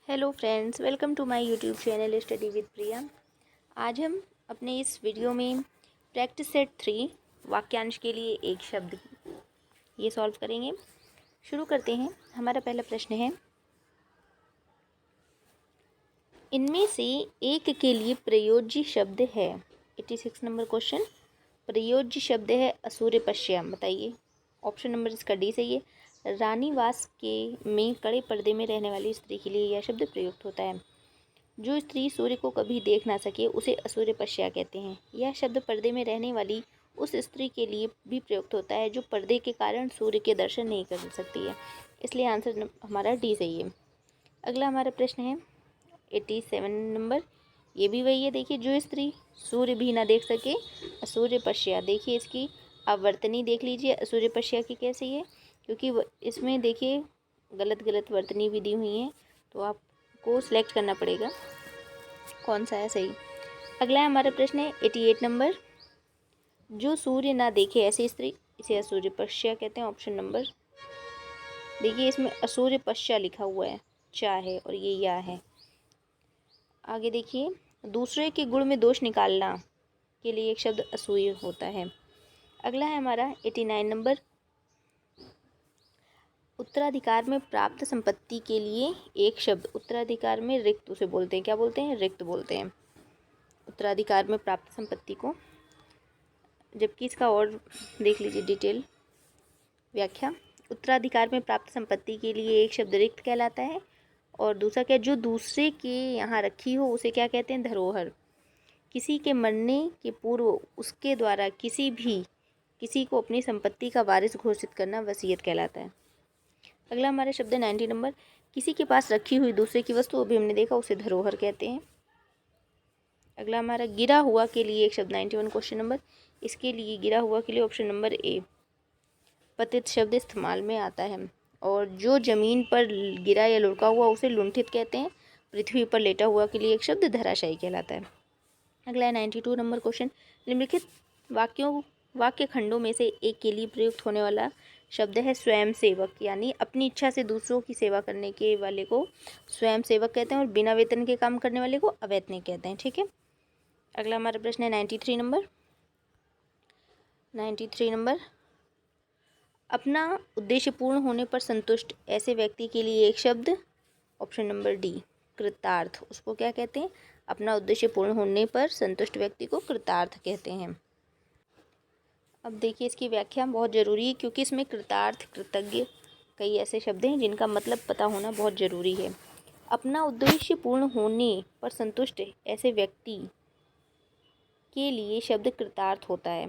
Hello friends, welcome to my YouTube channel study with Priya. आज हम अपने इस वीडियो में प्रैक्टिस सेट 3 वाक्यांश के लिए एक शब्द ये सॉल्व करेंगे। शुरू करते हैं। हमारा पहला प्रश्न है, इनमें से एक के लिए प्रयोज्य शब्द है। 86 नंबर क्वेश्चन। प्रयोज्य शब्द है असूर्य पश्चिम। बताइए। ऑप्शन नंबर इसका डी सही है। रानीवास के में कड़े पर्दे में रहने वाली स्त्री के लिए यह शब्द प्रयुक्त होता है। जो स्त्री सूर्य को कभी देख ना सके उसे असूर्य पश्या कहते हैं। यह शब्द पर्दे में रहने वाली उस स्त्री के लिए भी प्रयुक्त होता है जो पर्दे के कारण सूर्य के दर्शन नहीं कर सकती है। इसलिए आंसर हमारा डी सही है। अगला हमारा प्रश्न है 87 नंबर। ये भी वही है। देखिए, जो स्त्री सूर्य भी ना देख सके असूर्य पश्या। देखिए, इसकी आवर्तनी देख लीजिए असूर्य पश्या की कैसी है, क्योंकि इसमें देखिए गलत वर्तनी भी दी हुई है, तो आपको सिलेक्ट करना पड़ेगा कौन सा है सही। अगला हमारा प्रश्न है 88 नंबर। जो सूर्य ना देखे ऐसी स्त्री, इसे असूर्य पश्या कहते हैं। ऑप्शन नंबर, देखिए इसमें असूर्य पश्या लिखा हुआ है, चा है और ये या है। आगे देखिए, दूसरे के गुण में दोष निकालना के लिए एक शब्द असूय होता है। अगला है हमारा 89 नंबर। उत्तराधिकार में प्राप्त संपत्ति के लिए एक शब्द। उत्तराधिकार में रिक्त उसे बोलते हैं, क्या बोलते हैं? रिक्त बोलते हैं उत्तराधिकार में प्राप्त संपत्ति को। जबकि इसका और देख लीजिए डिटेल व्याख्या। उत्तराधिकार में प्राप्त संपत्ति के लिए एक शब्द रिक्त कहलाता है, और दूसरा क्या, जो दूसरे के यहाँ रखी हो उसे क्या कहते हैं? धरोहर। किसी के मरने के पूर्व उसके द्वारा किसी को अपनी संपत्ति का वारिस घोषित करना वसीयत कहलाता है। अगला हमारा शब्द है 90 नंबर। किसी के पास रखी हुई दूसरे की वस्तु अभी हमने देखा, उसे धरोहर कहते हैं। अगला हमारा गिरा हुआ के लिए एक शब्द 91 क्वेश्चन नंबर। इसके लिए गिरा हुआ के लिए ऑप्शन नंबर ए पतित शब्द इस्तेमाल में आता है। और जो जमीन पर गिरा या लुढ़का हुआ उसे लुंठित कहते हैं। पृथ्वी पर लेटा हुआ के लिए एक शब्द धराशायी कहलाता है। अगला है 92 नंबर क्वेश्चन। निम्नलिखित वाक्य खंडों में से एक के लिए प्रयुक्त होने वाला शब्द है स्वयं सेवक। यानी अपनी इच्छा से दूसरों की सेवा करने के वाले को स्वयं सेवक कहते हैं, और बिना वेतन के काम करने वाले को अवैतनिक कहते हैं। ठीक है। अगला हमारा प्रश्न है 93 नंबर। 93 नंबर। अपना उद्देश्य पूर्ण होने पर संतुष्ट ऐसे व्यक्ति के लिए एक शब्द। ऑप्शन नंबर डी कृतार्थ। उसको क्या कहते हैं? अपना उद्देश्य पूर्ण होने पर संतुष्ट व्यक्ति को कृतार्थ कहते हैं। अब देखिए, इसकी व्याख्या बहुत ज़रूरी है, क्योंकि इसमें कृतार्थ, कृतज्ञ कई ऐसे शब्द हैं जिनका मतलब पता होना बहुत ज़रूरी है। अपना उद्देश्य पूर्ण होने पर संतुष्ट ऐसे व्यक्ति के लिए शब्द कृतार्थ होता है।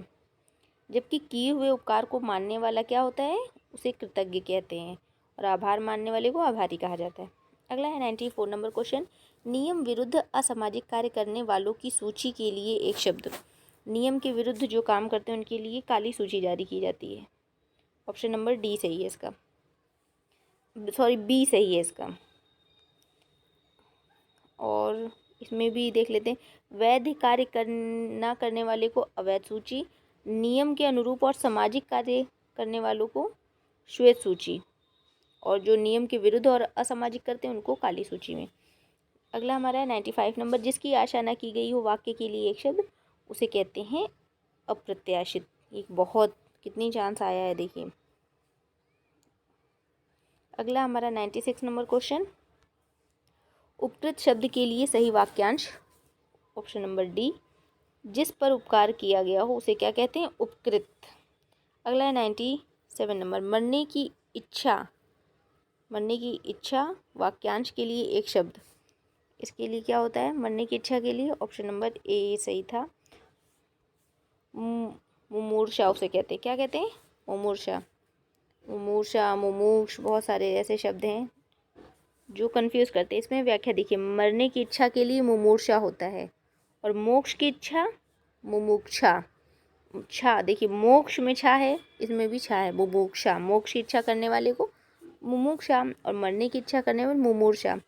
जबकि किए हुए उपकार को मानने वाला क्या होता है? उसे कृतज्ञ कहते हैं, और आभार मानने वाले को आभारी कहा जाता है। अगला है 94 नंबर क्वेश्चन। नियम विरुद्ध असामाजिक कार्य करने वालों की सूची के लिए एक शब्द। नियम के विरुद्ध जो काम करते हैं उनके लिए काली सूची जारी की जाती है। ऑप्शन नंबर डी सही है इसका, सॉरी बी सही है इसका। और इसमें भी देख लेते हैं, वैध कार्य ना करने वाले को अवैध सूची, नियम के अनुरूप और सामाजिक कार्य करने वालों को श्वेत सूची, और जो नियम के विरुद्ध और असामाजिक करते हैं उनको काली सूची में। अगला हमारा है 95 नंबर। जिसकी आशा ना की गई हो वाक्य के लिए एक शब्द, उसे कहते हैं अप्रत्याशित। एक बहुत कितनी चांस आया है देखिए। अगला हमारा 96 नंबर क्वेश्चन। उपकृत शब्द के लिए सही वाक्यांश। ऑप्शन नंबर डी जिस पर उपकार किया गया हो उसे क्या कहते हैं? उपकृत। अगला है 97 नंबर। मरने की इच्छा वाक्यांश के लिए एक शब्द। इसके लिए क्या होता है? मरने की इच्छा के लिए ऑप्शन नंबर ए सही था। मुमूर्षा उसे कहते हैं, क्या कहते हैं? मुमूर्षा, मुमुक्ष, बहुत सारे ऐसे शब्द हैं जो कंफ्यूज करते हैं। इसमें व्याख्या देखिए, मरने की इच्छा के लिए मुमूर्षा होता है, और मोक्ष की इच्छा मुमुक्षा। छा देखिए, मोक्ष में छा है, इसमें भी छा है, मुमुक्षा। मोक्ष की इच्छा करने वाले को मुमुक्षा, और मरने की इच्छा करने वाले मुमूर्षा।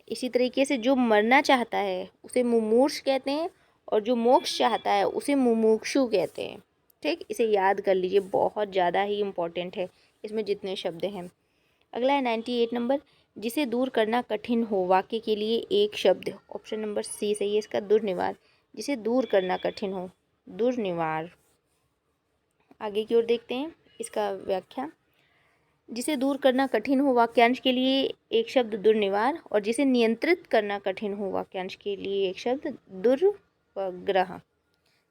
इसी तरीके से जो मरना चाहता है उसे मुमूर्ष कहते हैं, और जो मोक्ष चाहता है उसे मुमुक्षु कहते हैं। ठीक, इसे याद कर लीजिए, बहुत ज़्यादा ही इम्पोर्टेंट है इसमें जितने शब्द हैं। अगला है 98 नंबर। जिसे दूर करना कठिन हो, वाक्य के लिए एक शब्द। ऑप्शन नंबर सी सही है इसका, दुर्निवार। जिसे दूर करना कठिन हो, दुर्निवार। आगे की ओर देखते हैं इसका व्याख्या। जिसे दूर करना कठिन हो, वाक्यांश के लिए एक शब्द दुर्निवार। और जिसे नियंत्रित करना कठिन हो, वाक्यांश के लिए एक शब्द दुर्ग्रह।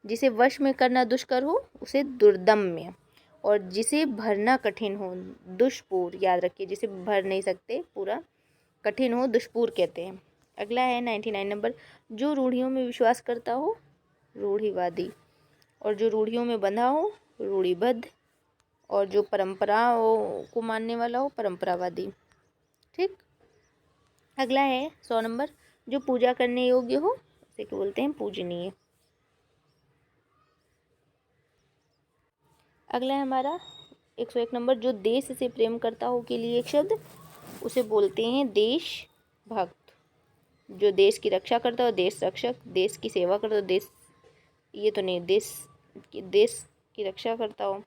जिसे वश में करना दुष्कर हो, उसे दुर्दम्य। और जिसे भरना कठिन हो, दुष्पूर। याद रखिए, जिसे भर नहीं सकते पूरा, कठिन हो, दुष्पूर कहते हैं। अगला है 99 नंबर। जो रूढ़ियों में विश्वास करता हो, रूढ़िवादी। और जो रूढ़ियों में बंधा हो, रूढ़िबद्ध। और जो परंपराओं को मानने वाला हो, परंपरावादी। ठीक। अगला है 100 नंबर। जो पूजा करने योग्य हो, उसे क्या बोलते हैं, पूजनीय। अगला है हमारा 101 नंबर। जो देश से प्रेम करता हो के लिए एक शब्द, उसे बोलते हैं देशभक्त। जो देश की रक्षा करता हो, देश रक्षक। देश की सेवा करता हो, देश, ये तो नहीं, देश की रक्षा करता हो,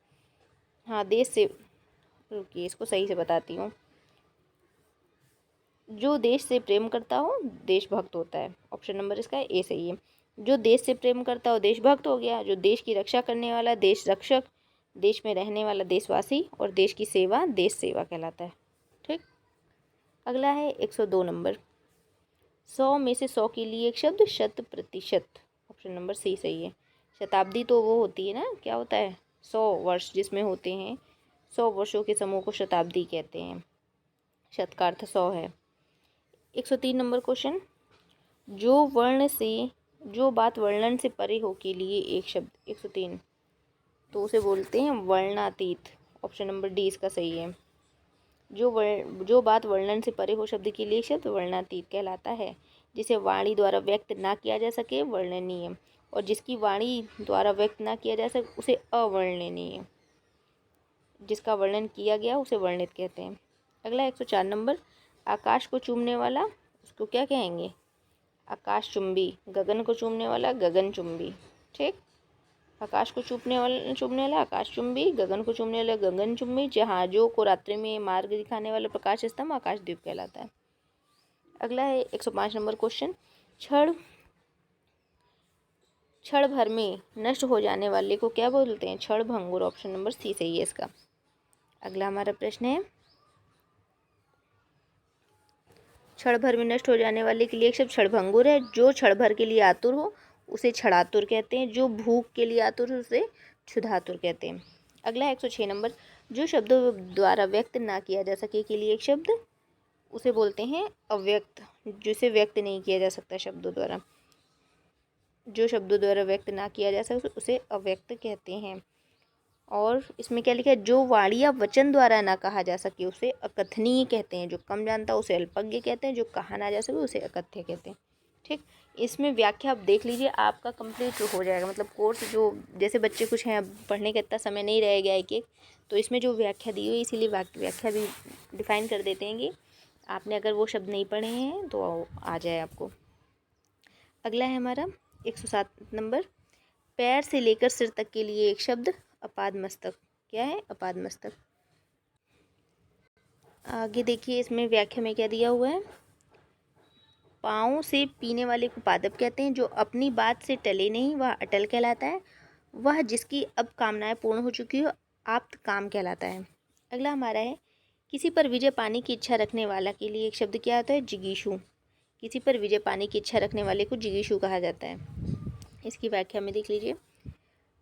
हाँ देश से, रुकिए इसको सही से बताती हूँ। जो देश से प्रेम करता हो, देशभक्त होता है। ऑप्शन नंबर इसका ए सही है। जो देश से प्रेम करता हो, देशभक्त हो गया। जो देश की रक्षा करने वाला, देश रक्षक। देश में रहने वाला, देशवासी। और देश की सेवा, देश सेवा कहलाता है। ठीक। अगला है 102 नंबर। 100 में से 100 के लिए एक शब्द, शत प्रतिशत। ऑप्शन नंबर सी सही है। शताब्दी तो वो होती है ना, क्या होता है, 100 वर्ष जिसमें होते हैं, 100 वर्षों के समूह को शताब्दी कहते हैं। शत का अर्थ 100 है। 103 नंबर क्वेश्चन। जो बात वर्णन से परे हो के लिए एक शब्द, 103, तो उसे बोलते हैं वर्णातीत। ऑप्शन नंबर डी इसका सही है। जो बात वर्णन से परे हो शब्द के लिए शब्द वर्णातीत कहलाता है। जिसे वाणी द्वारा व्यक्त ना किया जा सके, वर्णनीय। और जिसकी वाणी द्वारा व्यक्त ना किया जा सके, उसे अवर्णनीय। जिसका वर्णन किया गया उसे वर्णित कहते हैं। अगला 104 नंबर। आकाश को चूमने वाला, उसको क्या कहेंगे, आकाशचुंबी। गगन को चूमने वाला, गगनचुंबी। ठीक। आकाश को चूमने वाला आकाशचुंबी, गगन को चूमने वाला गगनचुंबी। जहाजों को रात्रि में मार्ग दिखाने वाला प्रकाश स्तंभ, आकाशदीप कहलाता है। अगला है 105 नंबर क्वेश्चन। क्षण भर में नष्ट हो जाने वाले को क्या बोलते हैं, क्षणभंगुर। ऑप्शन नंबर सी सही है इसका। अगला हमारा प्रश्न है, क्षण भर में नष्ट हो जाने वाले के लिए एक शब्द क्षणभंगुर है। जो क्षण भर के लिए आतुर हो, उसे क्षणातुर कहते हैं। जो भूख के लिए आतुर हो, उसे क्षुधातुर कहते हैं। अगला 106 नंबर। जो शब्द द्वारा व्यक्त ना किया जा सके के लिए एक शब्द, उसे बोलते हैं अव्यक्त। जिसे व्यक्त नहीं किया जा सकता शब्दों द्वारा, जो शब्दों द्वारा व्यक्त ना किया जा सके उसे अव्यक्त कहते हैं। और इसमें क्या लिखा है, जो वाणी या वचन द्वारा ना कहा जा सके उसे अकथनीय कहते हैं। जो कम जानता है उसे अल्पज्ञ कहते हैं। जो कहा ना जा सके उसे अकथ्य कहते हैं। ठीक। इसमें व्याख्या आप देख लीजिए, आपका कंप्लीट हो जाएगा। मतलब कोर्स जो, जैसे बच्चे कुछ हैं, अब पढ़ने का इतना समय नहीं रह गया एक एक, तो इसमें जो व्याख्या दी हुई, इसीलिए व्याख्या भी डिफाइन कर देते हैं कि आपने अगर वो शब्द नहीं पढ़े हैं तो आ जाए आपको। अगला है हमारा 107 नंबर। पैर से लेकर सिर तक के लिए एक शब्द, अपादमस्तक। क्या है, अपादमस्तक। आगे देखिए इसमें व्याख्या में क्या दिया हुआ है। पाँव से पीने वाले को पादप कहते हैं। जो अपनी बात से टले नहीं, वह अटल कहलाता है। वह जिसकी अब कामनाएं पूर्ण हो चुकी हो, आप्त काम कहलाता है। अगला हमारा है, किसी पर विजय पाने की इच्छा रखने वाला के लिए एक शब्द क्या होता है, जिगीषु। किसी पर विजय पाने की इच्छा रखने वाले को जिगीषु कहा जाता है। इसकी व्याख्या में देख लीजिए।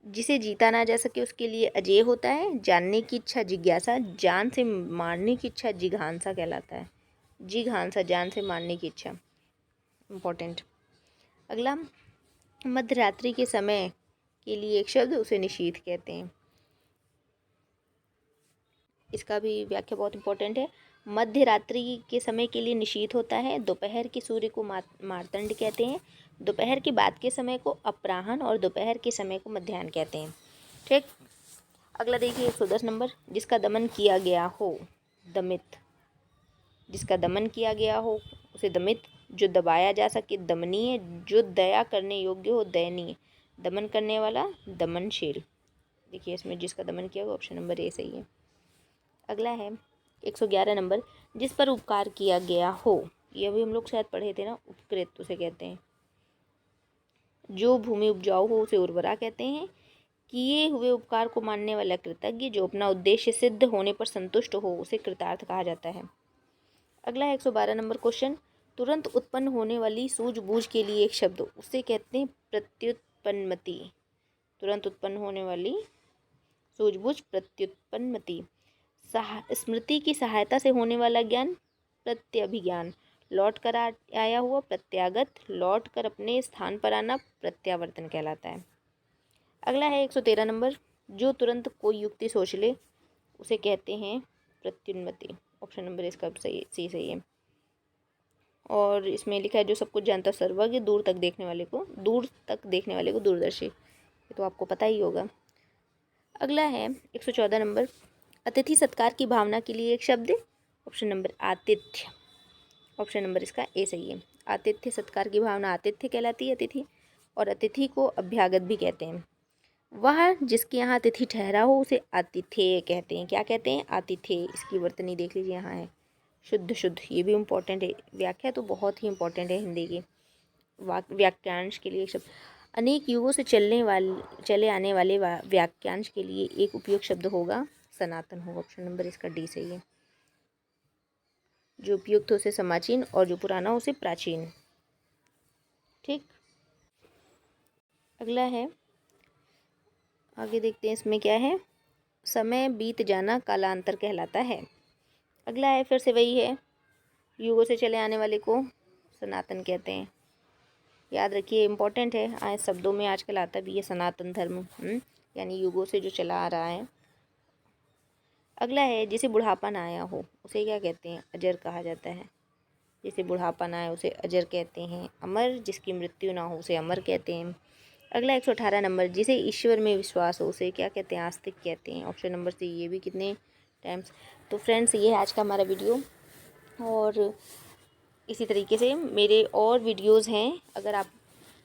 जिसे जीता ना जा सके उसके लिए अजेय होता है। जानने की इच्छा जिज्ञासा। जान से मारने की इच्छा जिघांसा कहलाता है। जिघांसा, जान से मारने की इच्छा, इम्पोर्टेंट। अगला, मध्य रात्रि के समय के लिए एक शब्द, उसे निशीथ कहते हैं। इसका भी व्याख्या बहुत इंपॉर्टेंट है। मध्य रात्रि के समय के लिए निशीथ होता है। दोपहर के सूर्य को मार्तंड कहते हैं। दोपहर के बाद के समय को अपराह्न और दोपहर के समय को मध्याह्न कहते हैं। ठीक। अगला देखिए 110 नंबर। जिसका दमन किया गया हो, दमित। जिसका दमन किया गया हो उसे दमित। जो दबाया जा सके, दमनीय। जो दया करने योग्य हो, दयनीय। दमन करने वाला, दमनशील। देखिए इसमें जिसका दमन किया हो, ऑप्शन नंबर ए सही है। अगला है 111 नंबर। जिस पर उपकार किया गया हो, ये भी हम लोग शायद पढ़े थे ना, उपकृत उसे कहते हैं। जो भूमि उपजाऊ हो उसे उर्वरा कहते हैं। किए हुए उपकार को मानने वाला कृतज्ञ, जो अपना उद्देश्य सिद्ध होने पर संतुष्ट हो उसे कृतार्थ कहा जाता है। अगला है 112 नंबर क्वेश्चन, तुरंत उत्पन्न होने वाली सूझबूझ के लिए एक शब्द, उसे कहते हैं प्रत्युत्पन्नमति। तुरंत उत्पन्न होने वाली सूझबूझ प्रत्युत्पन्नमति। स्मृति की सहायता से होने वाला ज्ञान प्रत्यभिज्ञान। लौट कर आया हुआ प्रत्यागत, लौट कर अपने स्थान पर आना प्रत्यावर्तन कहलाता है। अगला है 113 नंबर, जो तुरंत कोई युक्ति सोच ले उसे कहते हैं प्रत्युन्मति। ऑप्शन नंबर इसका सही है। और इसमें लिखा है जो सब कुछ जानता सर्वज्ञ, दूर तक देखने वाले को दूरदर्शी। ये तो आपको पता ही होगा। अगला है 114 नंबर, अतिथि सत्कार की भावना के लिए एक शब्द। ऑप्शन नंबर आतिथ्य। ऑप्शन नंबर इसका ए सही है। आतिथ्य सत्कार की भावना आतिथ्य कहलाती है, अतिथि। और अतिथि को अभ्यागत भी कहते हैं। वह जिसके यहाँ अतिथि ठहरा हो उसे आतिथेय कहते हैं। क्या कहते हैं? आतिथेय। इसकी वर्तनी देख लीजिए, यहाँ है शुद्ध शुद्ध। ये भी इम्पोर्टेंट है, व्याख्या तो बहुत ही इम्पोर्टेंट है हिंदी की। वाक्यांश के लिए शब्द, अनेक युगों से चले आने वाले वाक्यांश के लिए एक उपयुक्त शब्द होगा सनातन होगा। ऑप्शन नंबर इसका डी सही है। जो उपयुक्त हो उसे समाचीन और जो पुराना हो उसे प्राचीन। ठीक, अगला है, आगे देखते हैं इसमें क्या है। समय बीत जाना कालांतर कहलाता है। अगला है, फिर से वही है, युगों से चले आने वाले को सनातन कहते हैं। याद रखिए, इम्पोर्टेंट है। आए शब्दों में आजकल आता भी है सनातन धर्म, यानी युगों से जो चला आ रहा है। अगला है, जिसे बुढ़ापा ना आया हो उसे क्या कहते हैं? अजर कहा जाता है। जिसे बुढ़ापा ना आए उसे अजर कहते हैं। अमर, जिसकी मृत्यु ना हो उसे अमर कहते हैं। अगला 118 नंबर, जिसे ईश्वर में विश्वास हो उसे क्या कहते हैं? आस्तिक कहते हैं। Option number C. ये भी कितने टाइम्स। तो फ्रेंड्स, ये है आज का हमारा वीडियो। और इसी तरीके से मेरे और वीडियोस हैं, अगर आप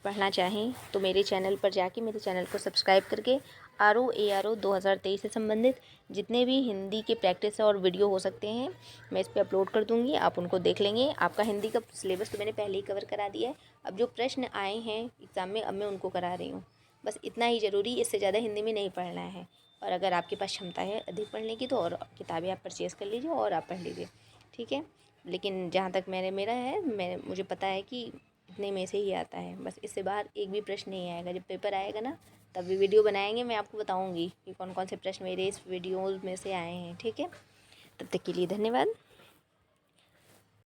पढ़ना चाहें तो मेरे चैनल पर जाके मेरे चैनल को सब्सक्राइब करके RO 2023 से संबंधित जितने भी हिंदी के प्रैक्टिस और वीडियो हो सकते हैं मैं इस पर अपलोड कर दूँगी। आप उनको देख लेंगे। आपका हिंदी का सिलेबस तो मैंने पहले ही कवर करा दिया है। अब जो प्रश्न आए हैं एग्ज़ाम में, अब मैं उनको करा रही हूँ। बस इतना ही ज़रूरी, इससे ज़्यादा हिंदी में नहीं पढ़ना है। और अगर आपके पास क्षमता है अधिक पढ़ने की तो और किताबें आप परचेज़ कर लीजिए और आप पढ़ लीजिए, ठीक है। लेकिन जहाँ तक मेरा है, मुझे पता है कि इतने में से ही आता है। बस इससे बाहर एक भी प्रश्न नहीं आएगा। जब पेपर आएगा ना तब भी वीडियो बनाएंगे, मैं आपको बताऊंगी कि कौन कौन से प्रश्न मेरे इस वीडियोज़ में से आए हैं, ठीक है। तब तक के लिए धन्यवाद।